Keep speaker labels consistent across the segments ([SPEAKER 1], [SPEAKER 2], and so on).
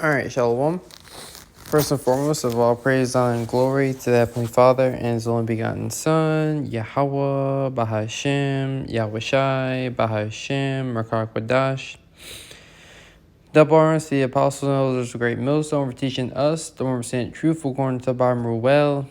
[SPEAKER 1] All right, Shalom. First and foremost of all praise, honor, and glory to the Heavenly Father and His only begotten Son, Yahweh, Bahashem, Yahweh Bahashem, Merkar Kwadash. Double honors to the apostles and elders of Great Millstone for teaching us the 100% truth according to the Bible well,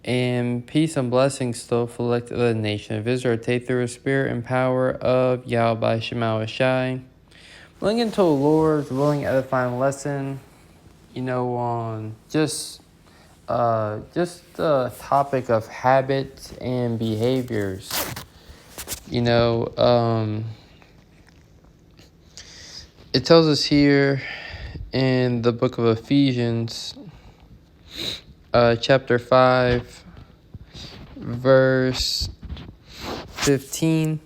[SPEAKER 1] and peace and blessings to the elect of the nation of Israel. Take through the spirit and power of Yahweh Shai. Willing into the Lord's willing edifying lesson, on just the topic of habits and behaviors. It tells us here in the book of Ephesians, chapter 5, verse 15.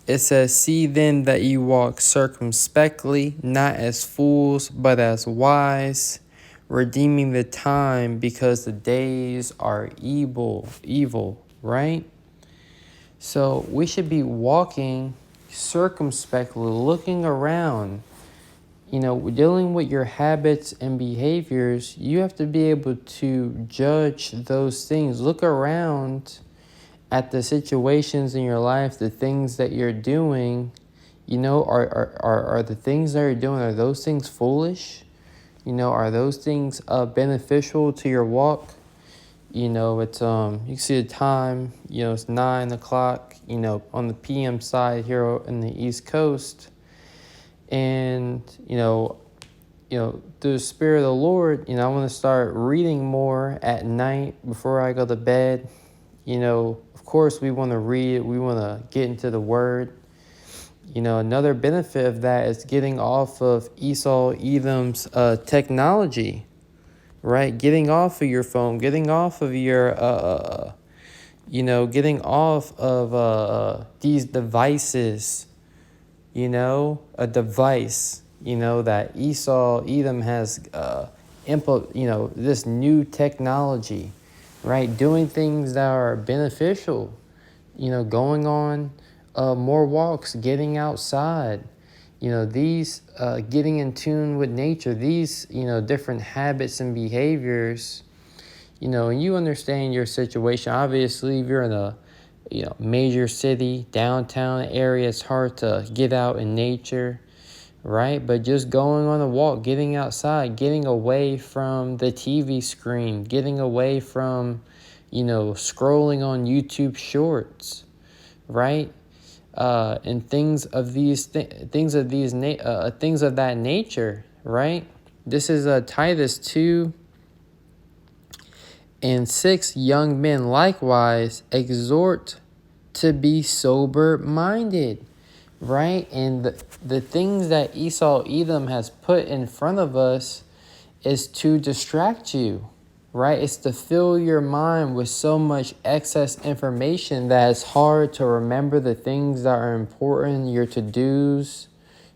[SPEAKER 1] It says, "See then that you walk circumspectly, not as fools, but as wise, redeeming the time, because the days are evil," right? So we should be walking circumspectly, looking around. Dealing with your habits and behaviors, you have to be able to judge those things. Look around at the situations in your life, the things that you're doing. Are the things that you're doing, are those things foolish? Are those things beneficial to your walk? It's you can see the time, it's 9 o'clock, on the PM side here in the East Coast. And, through the Spirit of the Lord, I want to start reading more at night before I go to bed. Of course, we want to read, we want to get into the Word. Another benefit of that is getting off of Esau Edom's technology, right? Getting off of your phone, getting off of your, getting off of these devices, a device, that Esau Edom has, this new technology, right? Doing things that are beneficial, going on more walks, getting outside, these getting in tune with nature, these, different habits and behaviors, and you understand your situation. Obviously, if you're in a, major city, downtown area, it's hard to get out in nature, right? But just going on a walk, getting outside, getting away from the TV screen, getting away from, scrolling on YouTube shorts, right? And things of that nature, right? This is Titus 2:6. Young men likewise exhort to be sober-minded, right? And the things that Esau Edom has put in front of us is to distract you, right? It's to fill your mind with so much excess information that it's hard to remember the things that are important, your to-dos,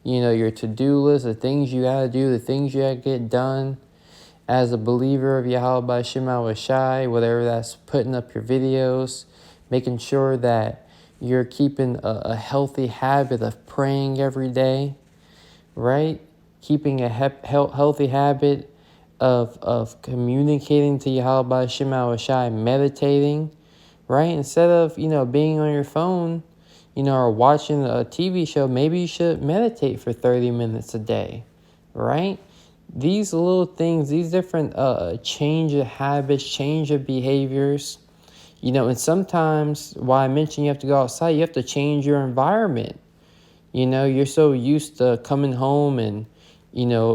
[SPEAKER 1] your to-do list, the things you got to do, the things you got to get done as a believer of Yahweh Shai, whatever that's putting up your videos, making sure that you're keeping a healthy habit of praying every day, right? Keeping a healthy habit of communicating to Yahweh Shai, meditating, right? Instead of, being on your phone, or watching a TV show, maybe you should meditate for 30 minutes a day, right? These little things, these different change of habits, change of behaviors, and sometimes, while I mentioned you have to go outside, you have to change your environment. You're so used to coming home and,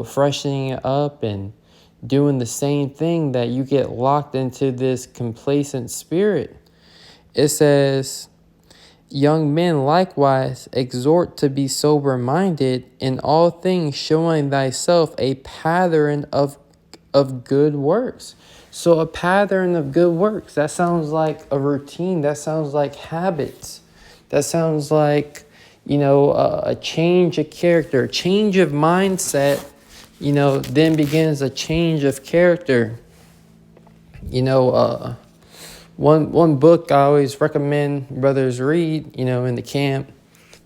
[SPEAKER 1] freshening it up and doing the same thing that you get locked into this complacent spirit. It says, young men likewise exhort to be sober-minded, in all things showing thyself a pattern of good works. So a pattern of good works, that sounds like a routine. That sounds like habits. That sounds like, a change of character, change of mindset, then begins a change of character. One book I always recommend brothers read, in the camp,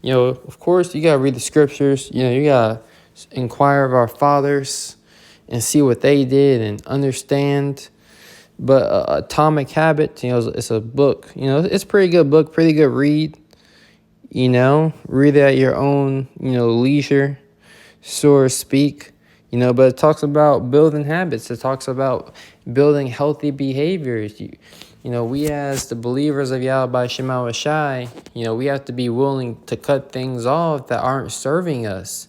[SPEAKER 1] of course, you got to read the scriptures. You got to inquire of our fathers, and see what they did and understand. But Atomic Habits, it's a book. It's a pretty good book, pretty good read. Read it at your own, leisure, so to speak. But it talks about building habits. It talks about building healthy behaviors. We as the believers of Yahweh Shema Shai, we have to be willing to cut things off that aren't serving us.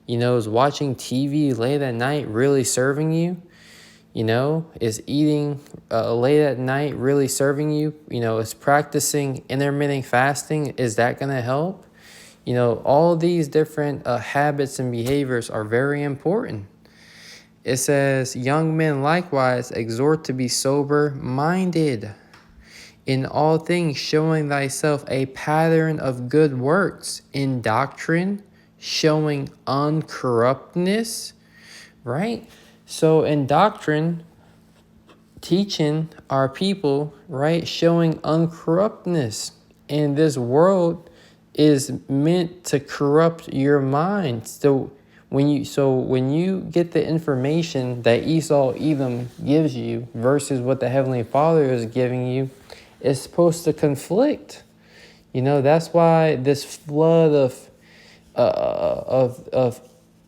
[SPEAKER 1] Is watching TV late at night really serving you? Is eating late at night really serving you? Is practicing intermittent fasting, is that going to help? All these different habits and behaviors are very important. It says, young men likewise exhort to be sober-minded, in all things showing thyself a pattern of good works, in doctrine showing uncorruptness, right? So in doctrine, teaching our people, right, showing uncorruptness. And this world is meant to corrupt your mind. So when you get the information that Esau Edom gives you versus what the Heavenly Father is giving you, it's supposed to conflict. That's why this flood of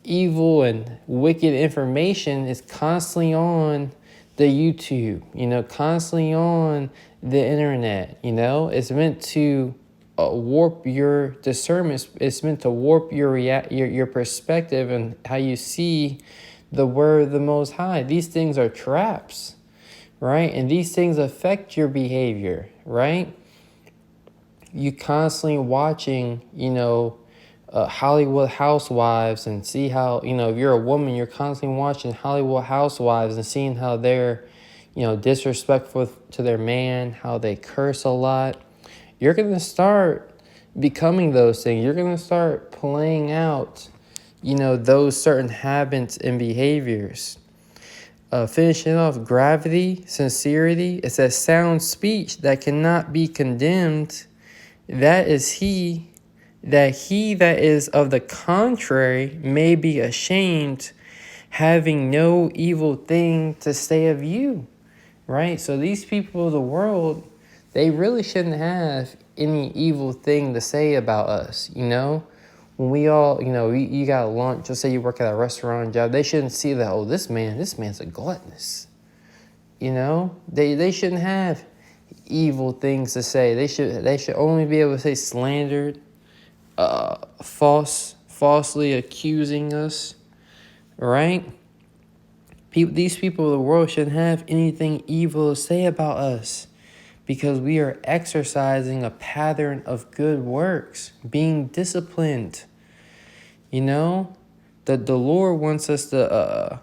[SPEAKER 1] evil and wicked information is constantly on the YouTube, constantly on the internet. It's meant to warp your discernment. It's meant to warp your perspective and how you see the word of the Most High. These things are traps, right? And these things affect your behavior, right? You constantly watching, Hollywood Housewives and see how, if you're a woman, you're constantly watching Hollywood Housewives and seeing how they're, disrespectful to their man, how they curse a lot. You're going to start becoming those things. You're going to start playing out, those certain habits and behaviors. Finishing off, gravity, sincerity. It says sound speech that cannot be condemned. That is he that is of the contrary may be ashamed, having no evil thing to say of you. Right? So these people of the world, they really shouldn't have any evil thing to say about us. When we all, you got lunch, let's say you work at a restaurant job, they shouldn't see that, oh, this man's a gluttonous. They shouldn't have evil things to say. They should only be able to say slandered, falsely accusing us, right? These people of the world shouldn't have anything evil to say about us because we are exercising a pattern of good works, being disciplined. The Lord wants us to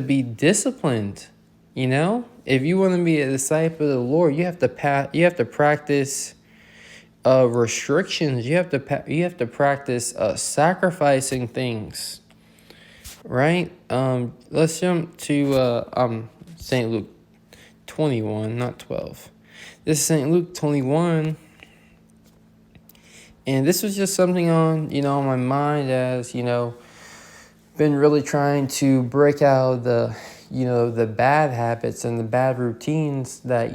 [SPEAKER 1] be disciplined. If you want to be a disciple of the Lord, you have to practice restrictions. You have to practice sacrificing things, right? Let's jump to St. Luke 21, not 12. This is St. Luke 21, and this was just something on my mind as been really trying to break out the bad habits and the bad routines that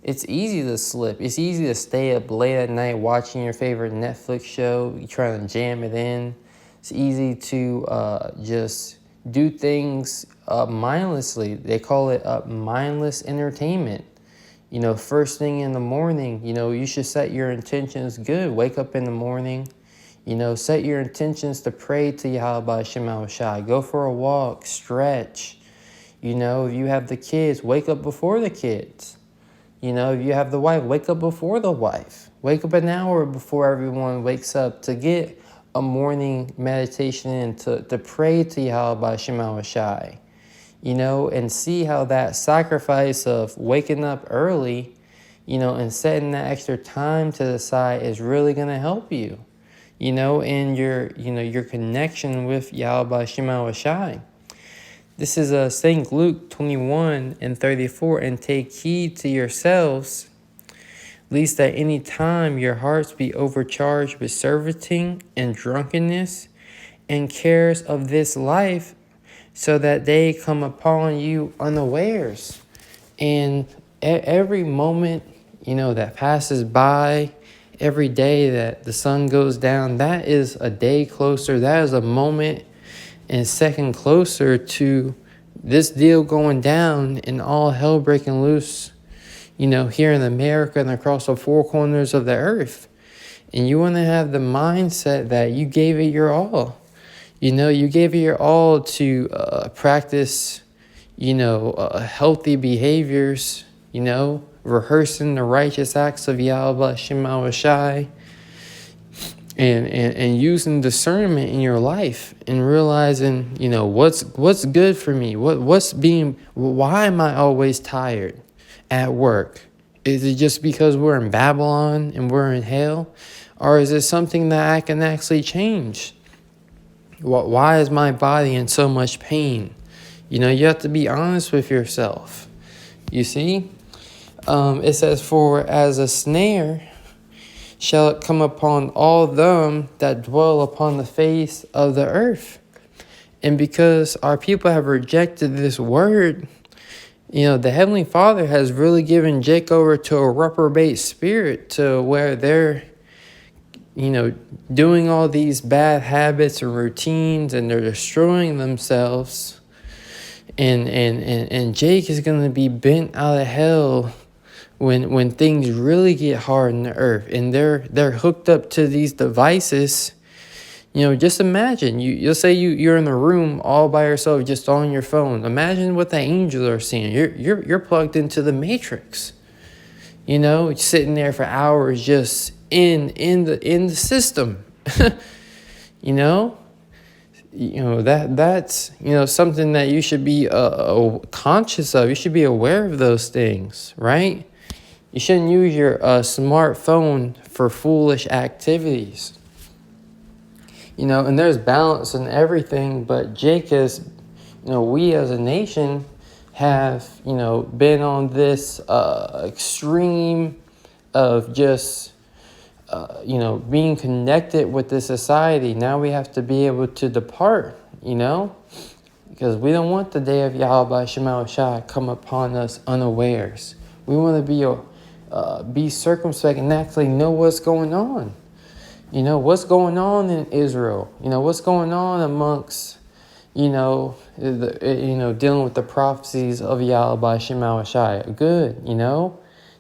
[SPEAKER 1] it's easy to slip. It's easy to stay up late at night watching your favorite Netflix show. You're trying to jam it in. It's easy to just do things mindlessly. They call it mindless entertainment. First thing in the morning, you should set your intentions good. Wake up in the morning, set your intentions to pray to Yahweh Shema Shai. Go for a walk, stretch. If you have the kids, wake up before the kids. If you have the wife, wake up before the wife. Wake up an hour before everyone wakes up to get a morning meditation in, to pray to Yahweh Shema Shai. And see how that sacrifice of waking up early, and setting that extra time to the side is really going to help you, in your connection with Yahweh Shema Shai. This is St. Luke 21 and 34. And take heed to yourselves, lest at any time your hearts be overcharged with surfeiting and drunkenness and cares of this life, so that they come upon you unawares. And every moment, that passes by, every day that the sun goes down, that is a day closer. That is a moment and second closer to this deal going down and all hell breaking loose, here in America and across the four corners of the earth. And you want to have the mindset that you gave it your all. You gave it your all to practice, healthy behaviors, rehearsing the righteous acts of Yahweh Shema Shai, and using discernment in your life and realizing, what's good for me, why am I always tired at work? Is it just because we're in Babylon and we're in hell? Or is it something that I can actually change? Why is my body in so much pain? You have to be honest with yourself. You see? It says, for as a snare shall it come upon all them that dwell upon the face of the earth. And because our people have rejected this word, the Heavenly Father has really given Jake over to a reprobate spirit, to where they're, doing all these bad habits and routines, and they're destroying themselves. And Jake is going to be bent out of hell when things really get hard in the earth, and they're hooked up to these devices. Just imagine, you'll say you're in a room all by yourself, just on your phone. Imagine what the angels are seeing. You're plugged into the matrix. Sitting there for hours, just in the system. That's something that you should be conscious of. You should be aware of those things, right? You shouldn't use your smartphone for foolish activities. And there's balance in everything, but Jake is, we as a nation have, been on this extreme of just, being connected with the society. Now we have to be able to depart, because we don't want the day of Yahweh Shema Shai come upon us unawares. We want to be circumspect and actually know what's going on. What's going on in Israel. What's going on amongst, dealing with the prophecies of Yahweh Shema Shai. Good,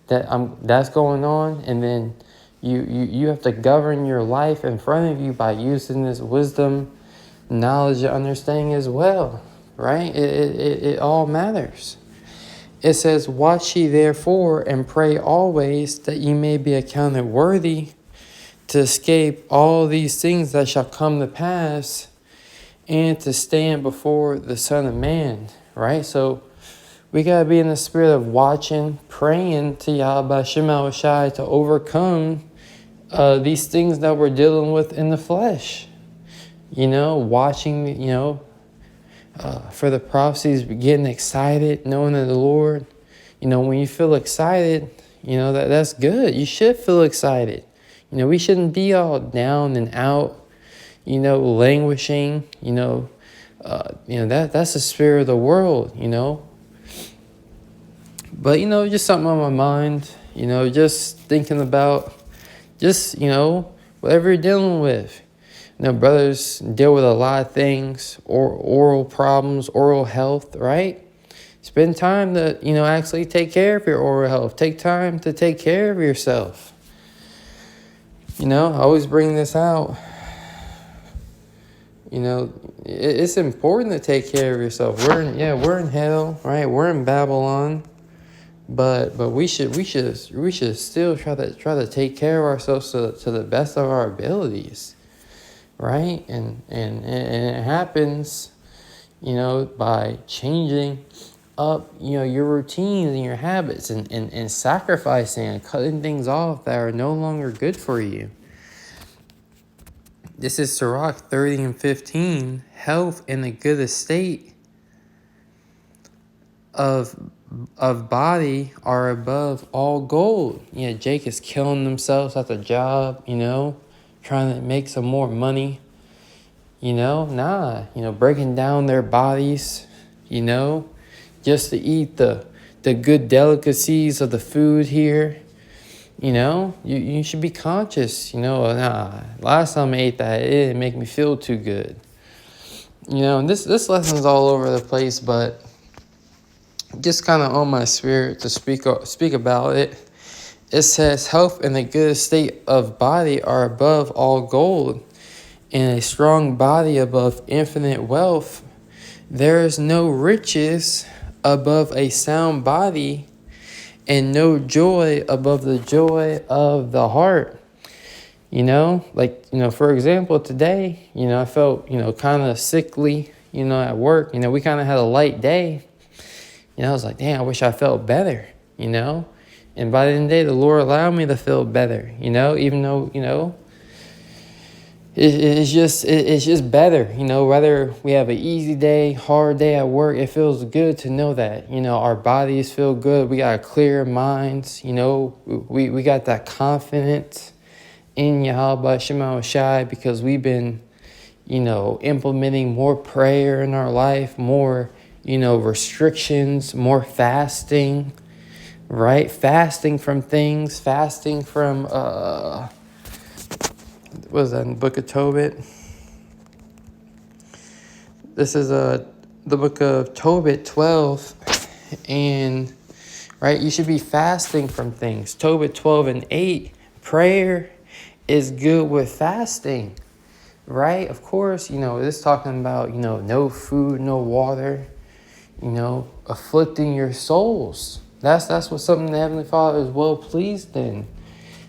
[SPEAKER 1] that's going on. And then you have to govern your life in front of you by using this wisdom, knowledge, and understanding as well, right? It all matters. It says, watch ye therefore and pray always, that ye may be accounted worthy to escape all these things that shall come to pass, and to stand before the Son of Man, right? So we got to be in the spirit of watching, praying to Yahweh Shema Shai to overcome these things that we're dealing with in the flesh. Watching, for the prophecies, getting excited, knowing that the Lord, when you feel excited, that's good. You should feel excited. We shouldn't be all down and out, languishing, that's the spirit of the world, But, just something on my mind, just thinking about whatever you're dealing with. Brothers deal with a lot of things, oral problems, oral health, right? Spend time to, actually take care of your oral health. Take time to take care of yourself. I always bring this out. It's important to take care of yourself. We're in hell, right? We're in Babylon, but we should still try to take care of ourselves to the best of our abilities, right? And it happens, by changing up, your routines and your habits, and sacrificing and cutting things off that are no longer good for you. This is Sirach 30 and 15. Health and a good estate of body are above all gold. Jake is killing themselves at the job, trying to make some more money, breaking down their bodies, just to eat the good delicacies of the food here. You should be conscious. Last time I ate that, it didn't make me feel too good. And this lesson's all over the place, but just kind of on my spirit to speak about it. It says, health and a good state of body are above all gold, and a strong body above infinite wealth. There is no riches above a sound body, and no joy above the joy of the heart. For example, today, I felt, kind of sickly, at work. We kind of had a light day. I was like, damn, I wish I felt better, And by the end of the day, the Lord allowed me to feel better, even though, it's just better, whether we have an easy day, hard day at work, it feels good to know that, our bodies feel good. We got clear minds, we got that confidence in Yahweh Shema Shai because we've been, implementing more prayer in our life, more, restrictions, more fasting, right? Fasting from things, fasting from, what was that in the book of Tobit? This is the book of Tobit 12, and right, you should be fasting from things. Tobit 12 and 8, prayer is good with fasting, right? Of course, this is talking about, no food, no water, afflicting your souls. That's what something the Heavenly Father is well pleased in,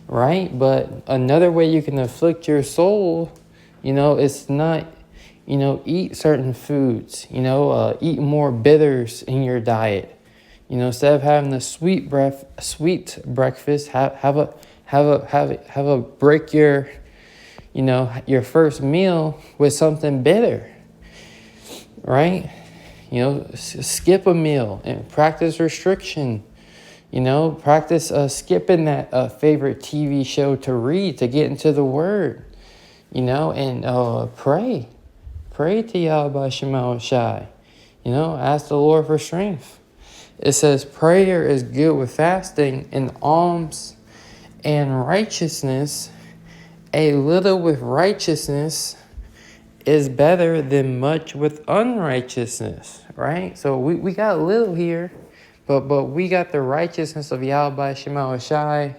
[SPEAKER 1] right? But another way you can afflict your soul, it's not, eat certain foods, eat more bitters in your diet. Instead of having the sweet breakfast, have a break your, your first meal with something bitter, right? Skip a meal and practice restriction. Practice skipping that favorite TV show to read, to get into the Word, and pray. Pray to Yahweh Shema Shai. Ask the Lord for strength. It says prayer is good with fasting and alms and righteousness. A little with righteousness is better than much with unrighteousness, right? So we got a little here, but we got the righteousness of Yahweh Shema Shai,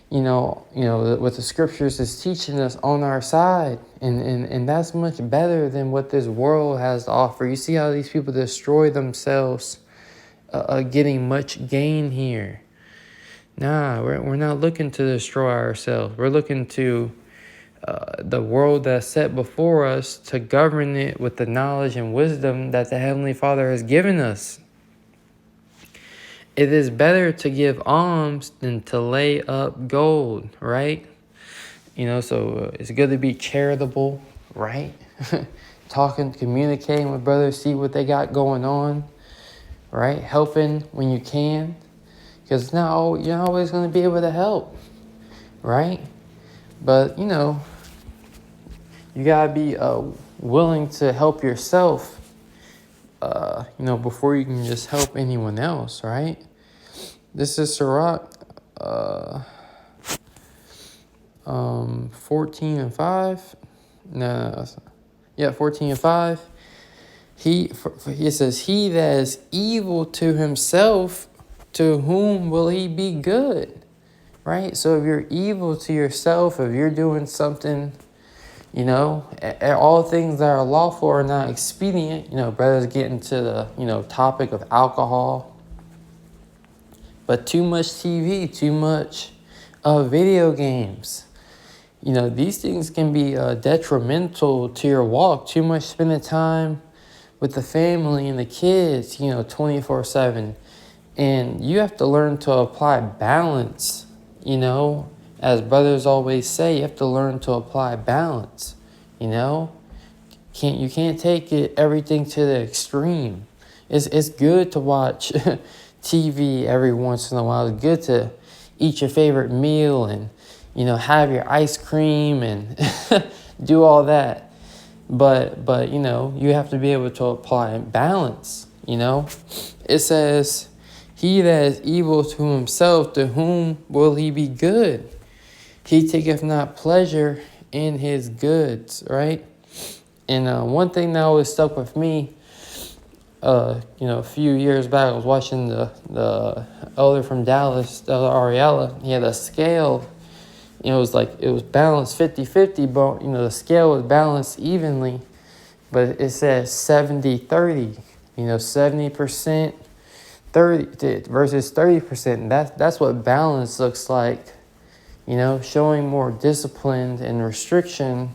[SPEAKER 1] what the scriptures is teaching us on our side. And that's much better than what this world has to offer. You see how these people destroy themselves, getting much gain here. Nah, we're not looking to destroy ourselves. We're looking to the world that's set before us, to govern it with the knowledge and wisdom that the Heavenly Father has given us. It is better to give alms than to lay up gold, right? So it's good to be charitable, right? Communicating with brothers, see what they got going on, right? Helping when you can, because you're not always going to be able to help, right? But, you got to be willing to help yourself, before you can just help anyone else, right? This is Sirach 14 and 5. No. Yeah, 14 and 5. He says, he that is evil to himself, to whom will he be good? Right? So if you're evil to yourself, if you're doing something, all things that are lawful are not expedient. Brothers get into the, topic of alcohol. But too much TV, too much video games. These things can be detrimental to your walk. Too much spending time with the family and the kids, 24/7. And you have to learn to apply balance, as brothers always say, you have to learn to apply balance, You can't take everything to the extreme. It's good to watch TV every once in a while. It's good to eat your favorite meal and, have your ice cream and do all that. But you know, you have to be able to apply balance. You know, it says, "He that is evil to himself, to whom will he be good? He taketh not pleasure in his goods," right? And one thing that always stuck with me, you know, a few years back, I was watching the elder from Dallas, Elder Ariella. He had a scale. You know, it was balanced 50-50, but, you know, the scale was balanced evenly. But it says 70-30, you know, 70%, 30 versus 30%. And that's what balance looks like, you know, showing more discipline and restriction,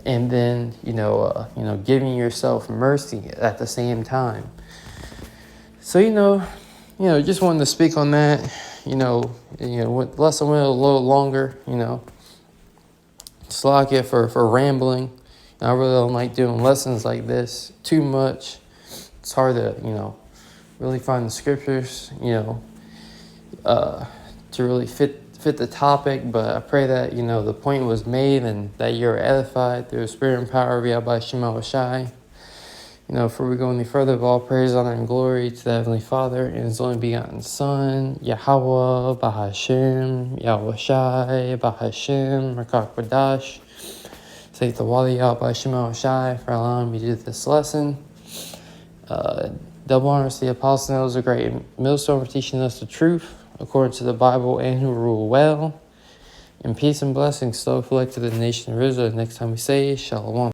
[SPEAKER 1] and then, you know, giving yourself mercy at the same time. So, you know, just wanted to speak on that. Lesson went a little longer, you know. Slack it for rambling. I really don't like doing lessons like this too much. It's hard to, you know, really find the scriptures, you know, to really fit the topic. But I pray that, you know, the point was made and that you're edified through the spirit and power of Yahweh Shema Shai. You know, before we go any further, of all praise, honor, and glory to the Heavenly Father and His only begotten Son, Yahweh, Bahashem, Yahweh Shai, Bahashem, Rakak Badash. Thank the Wali Yahweh Shema Shai for allowing me to do this lesson. Double honors to the Apostle Noah's a great millstone for teaching us the truth according to the Bible and who rule well. And peace and blessings so reflect to the nation of Israel. Next time we say Shalom.